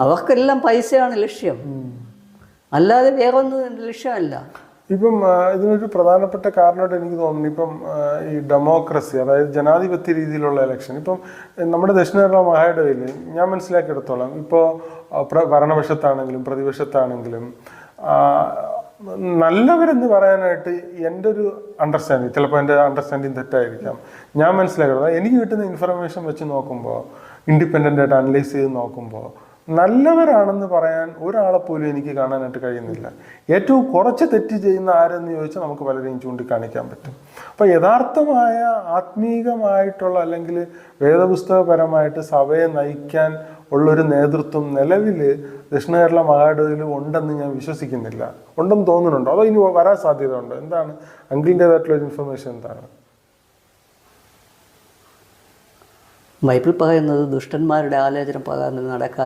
അവർക്കെല്ലാം പൈസയാണ് ലക്ഷ്യം, അല്ലാതെ വേറെ ഒന്നും ലക്ഷ്യമല്ല. ഇപ്പം ഇതിനൊരു പ്രധാനപ്പെട്ട കാരണമായിട്ട് എനിക്ക് തോന്നുന്നു, ഇപ്പം ഈ ഡെമോക്രസി, അതായത് ജനാധിപത്യ രീതിയിലുള്ള ഇലക്ഷൻ, ഇപ്പം നമ്മുടെ ദക്ഷിണ കേരള മഹായിടവയിൽ ഞാൻ മനസ്സിലാക്കിയെടുത്തോളം ഇപ്പോൾ ഭരണപക്ഷത്താണെങ്കിലും പ്രതിപക്ഷത്താണെങ്കിലും നല്ലവരെന്ന് പറയാനായിട്ട് എൻ്റെ ഒരു അണ്ടർസ്റ്റാൻഡിങ്, ചിലപ്പോൾ എൻ്റെ അണ്ടർസ്റ്റാൻഡിങ് തെറ്റായിരിക്കാം, ഞാൻ മനസ്സിലാക്കുന്നത് എനിക്ക് കിട്ടുന്ന ഇൻഫർമേഷൻ വെച്ച് നോക്കുമ്പോൾ, ഇൻഡിപെൻഡൻ്റ് ആയിട്ട് അനലൈസ് ചെയ്ത് നോക്കുമ്പോൾ നല്ലവരാണെന്ന് പറയാൻ ഒരാളെ പോലും എനിക്ക് കാണാനായിട്ട് കഴിയുന്നില്ല. ഏറ്റവും കുറച്ച് തെറ്റ് ചെയ്യുന്ന ആരെന്ന് ചോദിച്ചാൽ നമുക്ക് പലരെയും ചൂണ്ടിക്കാണിക്കാൻ പറ്റും. അപ്പോൾ യഥാർത്ഥമായ ആത്മീകമായിട്ടുള്ള അല്ലെങ്കിൽ വേദപുസ്തകപരമായിട്ട് സഭയെ നയിക്കാൻ ഉള്ളൊരു നേതൃത്വം നിലവിൽ ദക്ഷിണ കേരള മഹായിടവയിൽ ഉണ്ടെന്ന് ഞാൻ വിശ്വസിക്കുന്നില്ല. ഉണ്ടെന്ന് തോന്നുന്നുണ്ടോ, അതോ ഇനി വരാൻ സാധ്യത ഉണ്ടോ? എന്താണ് അങ്കിളിൻ്റെതായിട്ടുള്ള ഇൻഫർമേഷൻ എന്താണ്? ബൈബിൾ പറയുന്നത് ദുഷ്ടന്മാരുടെ ആലോചന പ്രകാരം നടക്കാൻ